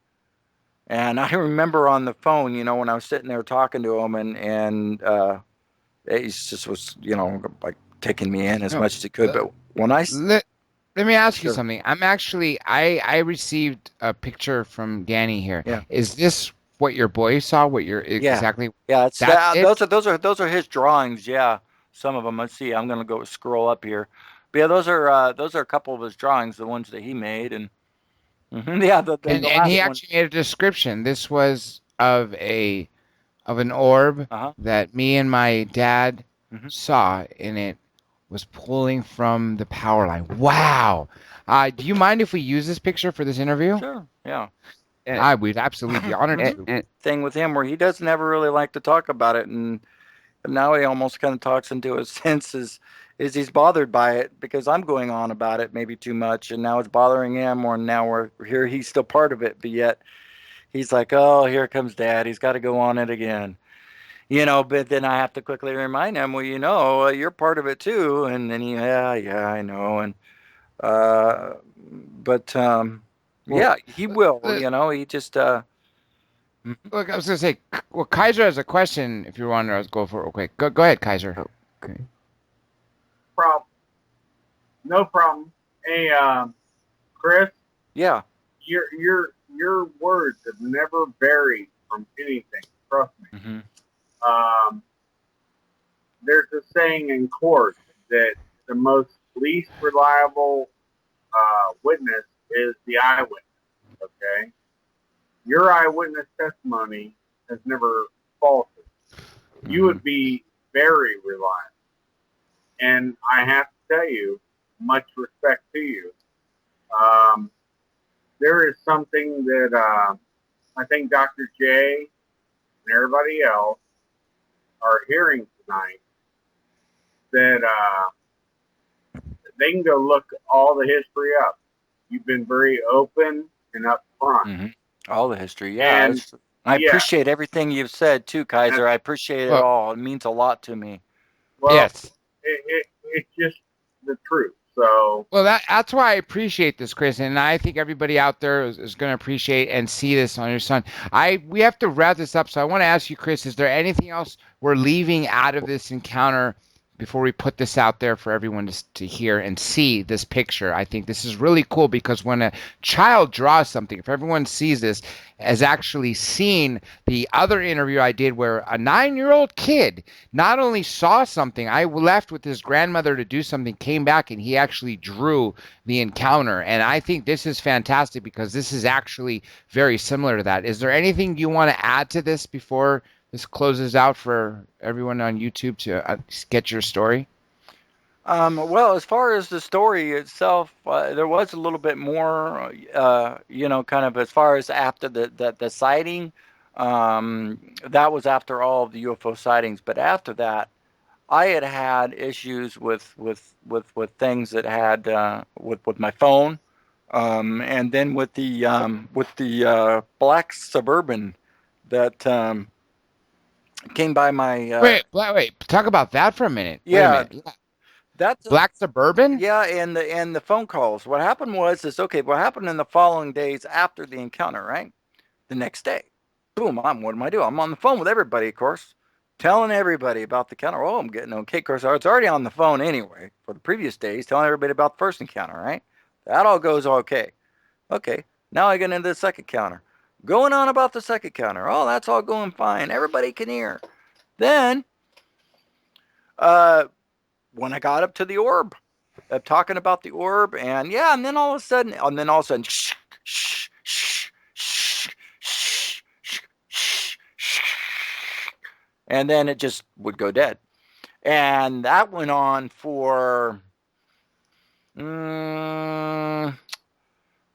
And I remember on the phone, when I was sitting there talking to him, and he just was, like taking me in as much as he could. But when let me ask you Sure. something. I received a picture from Danny here. Yeah. Is this what your boy saw? What you're exactly? Yeah, it's That's it? those are his drawings. Yeah, some of them. Let's see. I'm gonna go scroll up here. But yeah, those are a couple of his drawings, the ones that he made, and yeah, the And last he one. actually made a description. This was of an orb Uh-huh. that me and my dad Mhm. saw, and it was pulling from the power line. Wow. Do you mind if we use this picture for this interview? Sure. Yeah. We'd absolutely be honored to. Thing with him where he doesn't ever really like to talk about it, and now he almost kind of talks into his senses. Is he's bothered by it because I'm going on about it maybe too much, and now it's bothering him, or now we're here, he's still part of it, but yet he's like, oh, here comes Dad, he's got to go on it again. But then I have to quickly remind him, well, you're part of it too. And then yeah, I know. And but yeah, he will. He just Look, I was gonna say, well, Kaiser has a question. If you're wondering, I'll go for it real quick. Go ahead, Kaiser. Okay. Problem. No problem. Hey, Chris, yeah. your words have never varied from anything. Trust me. Mm-hmm. There's a saying in court that the most least reliable witness is the eyewitness. Okay, your eyewitness testimony has never faltered. Mm-hmm. You would be very reliable, and I have to tell you, much respect to you. There is something that I think Dr. J and everybody else are hearing tonight, that they can go look all the history up. You've been very open and upfront. Mm-hmm. All the history, yeah. And, I appreciate everything you've said too, Kaiser. I appreciate it all. It means a lot to me. Well, yes, it's just the truth. So, well, that's why I appreciate this, Chris, and I think everybody out there is going to appreciate and see this on your son. We have to wrap this up, so I want to ask you, Chris, is there anything else we're leaving out of this encounter before we put this out there for everyone to hear and see this picture? I think this is really cool, because when a child draws something, if everyone sees this, has actually seen the other interview I did where a 9-year-old kid not only saw something, I left with his grandmother to do something, came back, and he actually drew the encounter. And I think this is fantastic, because this is actually very similar to that. Is there anything you want to add to this before this closes out for everyone on YouTube to get your story? Well, as far as the story itself, there was a little bit more, kind of as far as after the sighting. That was after all of the UFO sightings, but after that, I had issues with things that had with my phone, and then with the black Suburban that came by my Wait. Talk about that for a minute. Wait a yeah. minute. That's Black Suburban? Yeah, and the phone calls. What happened was is okay. What happened in the following days after the encounter? Right, the next day, boom. What am I doing? I'm on the phone with everybody, of course, telling everybody about the encounter. Oh, I'm getting okay. Of course, I was already on the phone anyway for the previous days, telling everybody about the first encounter. Right, that all goes okay. Okay, now I get into the second encounter. Going on about the second encounter. Oh, that's all going fine. Everybody can hear. Then, uh, when I got up to the orb, talking about the orb, and yeah, and then all of a sudden, shh, shh, shh, shh, shh, shh, shh, shh, and then it just would go dead, and that went on for,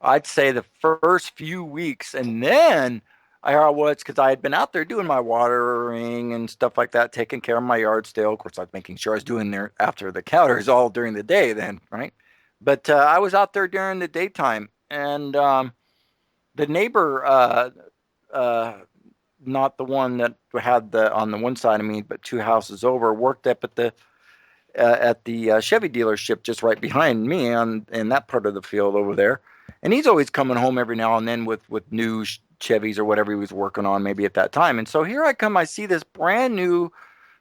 I'd say the first few weeks, and then I was because I had been out there doing my watering and stuff like that, taking care of my yard still. Of course, I was making sure I was doing there after the counters all during the day, then, right? But I was out there during the daytime, and the neighbor, not the one that had the on the one side of me, but two houses over, worked up at the Chevy dealership just right behind me on in that part of the field over there. And he's always coming home every now and then with new Chevys or whatever he was working on maybe at that time. And so here I come, I see this brand new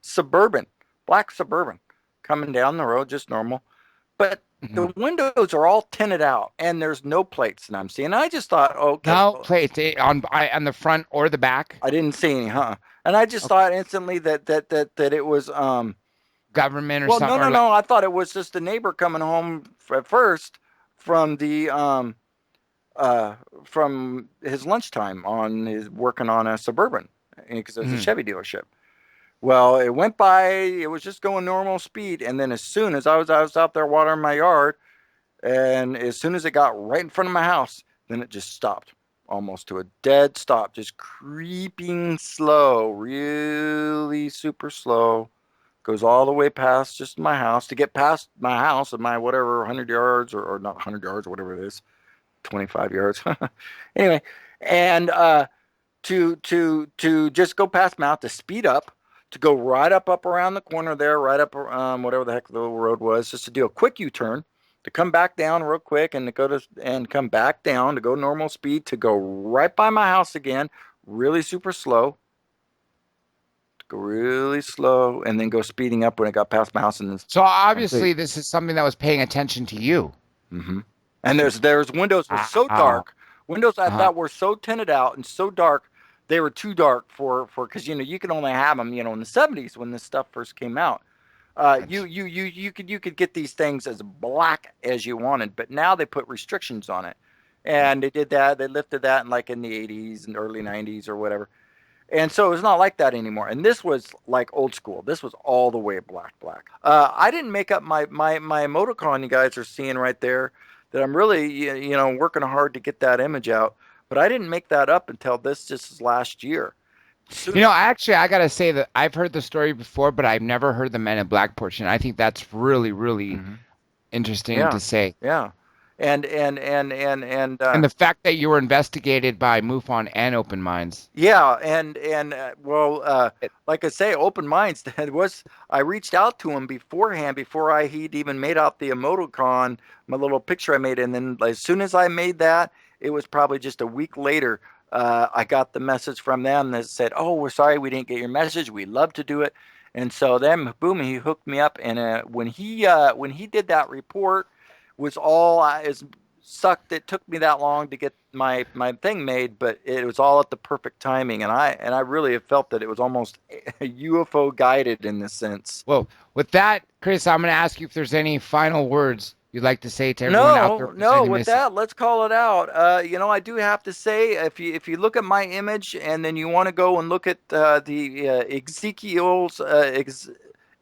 Suburban, black Suburban, coming down the road, just normal. But the windows are all tinted out and there's no plates. And I'm seeing, I just thought, okay. No plates on the front or the back? I didn't see any, huh? And I just thought instantly that it was government or well, something. No. I thought it was just a neighbor coming home at first from the from his lunchtime on his working on a Suburban because it was a Chevy dealership. Well, it went by. It was just going normal speed, and then as soon as I was out there watering my yard, and as soon as it got right in front of my house, then it just stopped, almost to a dead stop, just creeping slow, really super slow. Goes all the way past just my house. To get past my house of my whatever 100 yards or not 100 yards or whatever it is, 25 yards. Anyway, and to just go past my house, to speed up, to go right up around the corner there, right up whatever the heck the little road was, just to do a quick U-turn, to come back down real quick and to go to and come back down to go normal speed, to go right by my house again, really super slow. Go really slow and then go speeding up when it got past my house. And so obviously this is something that was paying attention to you. Mm-hmm. And there's windows were so dark. Windows I thought were so tinted out and so dark. They were too dark for because you can only have them in the 70s when this stuff first came out. You could get these things as black as you wanted, but now they put restrictions on it, and they did that. They lifted that in the 80s and early 90s or whatever. And so it's not like that anymore. And this was like old school. This was all the way black. I didn't make up my emoticon you guys are seeing right there that I'm really, working hard to get that image out. But I didn't make that up until just last year. Actually, I got to say that I've heard the story before, but I've never heard the Men in Black portion. I think that's really, really interesting to say. Yeah. And the fact that you were investigated by MUFON and Open Minds. Yeah, and like I say, Open Minds. I reached out to him beforehand before he'd even made out the emoticon, my little picture I made, and then as soon as I made that, it was probably just a week later. I got the message from them that said, "Oh, we're sorry we didn't get your message. We'd love to do it." And so then, boom, he hooked me up, and when he did that report. Was all as sucked. It took me that long to get my thing made, but it was all at the perfect timing, and I really have felt that it was almost UFO guided in this sense. Well, with that, Chris, I'm going to ask you if there's any final words you'd like to say to everyone out there? No. With that, let's call it out. I do have to say, if you look at my image, and then you want to go and look at the Ezekiel's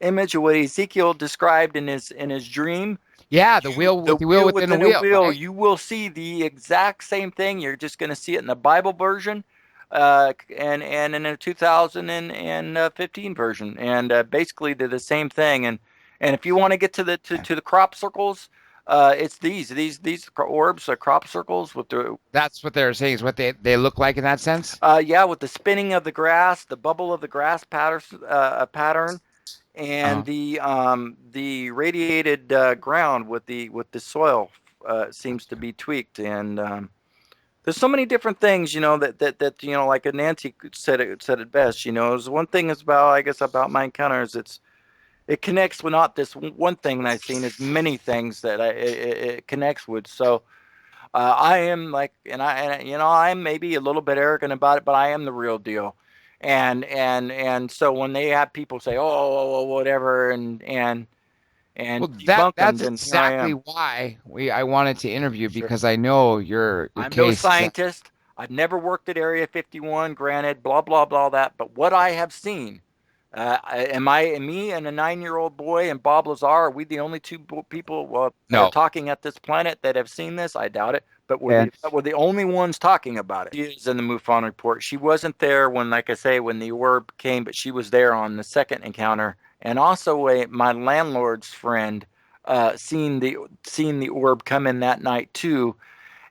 image of what Ezekiel described in his dream. Yeah, the wheel within the wheel. Right? You will see the exact same thing. You're just going to see it in the Bible version, and in a 2015 version, and basically they're the same thing. And if you want to get to the crop circles, it's these orbs, crop circles with the. That's what they're saying is what they look like in that sense. Yeah, with the spinning of the grass, the bubble of the grass pattern. And the radiated ground with the soil seems to be tweaked, and there's so many different things, that like Nancy said it best. There's one thing is about my encounters. It connects with not this one thing that I've seen. It's many things that it connects with. So I am I'm maybe a little bit arrogant about it, but I am the real deal. And so when they have people say, oh, whatever, and well, debunk that's them, exactly why I wanted to interview, because I know your I'm case. No scientist. I've never worked at Area 51. Granted, blah blah blah that. But what I have seen, me and a 9-year-old boy and Bob Lazar, are we the only two people that are talking at this planet that have seen this? I doubt it. But we're the only ones talking about it. She is in the MUFON report. She wasn't there when, like I say, when the orb came, but she was there on the second encounter. And also, my landlord's friend seen the orb come in that night too.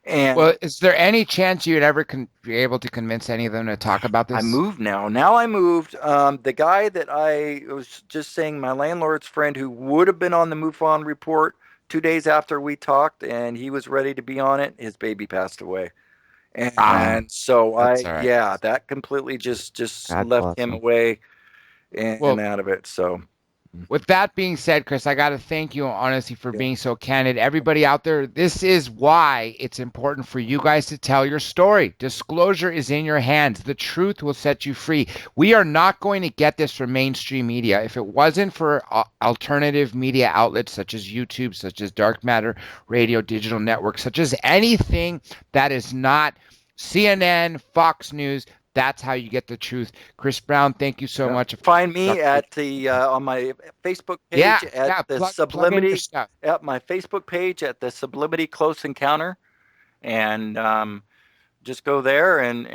And well, is there any chance you'd ever be able to convince any of them to talk about this? I moved now. Now I moved. The guy that I was just saying, my landlord's friend, who would have been on the MUFON report 2 days after we talked, and he was ready to be on it. His baby passed away, and so that completely just left him away and out of it. So. With that being said, Chris, I got to thank you, honestly, for being so candid. Everybody out there, this is why it's important for you guys to tell your story. Disclosure is in your hands. The truth will set you free. We are not going to get this from mainstream media. If it wasn't for alternative media outlets such as YouTube, such as Dark Matter Radio, Digital Network, such as anything that is not CNN, Fox News, that's how you get the truth. Chris Brown, thank you so much. Find me at the on my Facebook page at the Sublimity. At my Facebook page at the Sublimity Close Encounter, and just go there and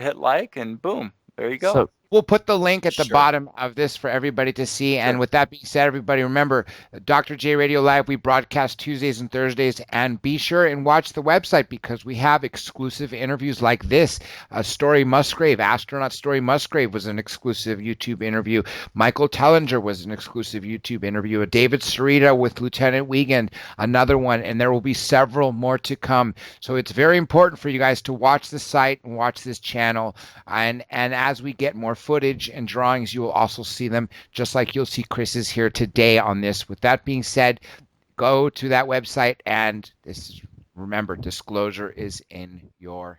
hit like, and boom, there you go. So we'll put the link at the bottom of this for everybody to see. And with that being said, everybody, remember, Dr. J Radio Live, we broadcast Tuesdays and Thursdays. And be sure and watch the website, because we have exclusive interviews like this. Story Musgrave, astronaut Story Musgrave, was an exclusive YouTube interview. Michael Tellinger was an exclusive YouTube interview. David Sarita with Lieutenant Wiegand, another one. And there will be several more to come. So it's very important for you guys to watch the site and watch this channel. And as we get more footage and drawings, you will also see them, just like you'll see Chris's here today on this. With that being said, go to that website, and remember, disclosure is in your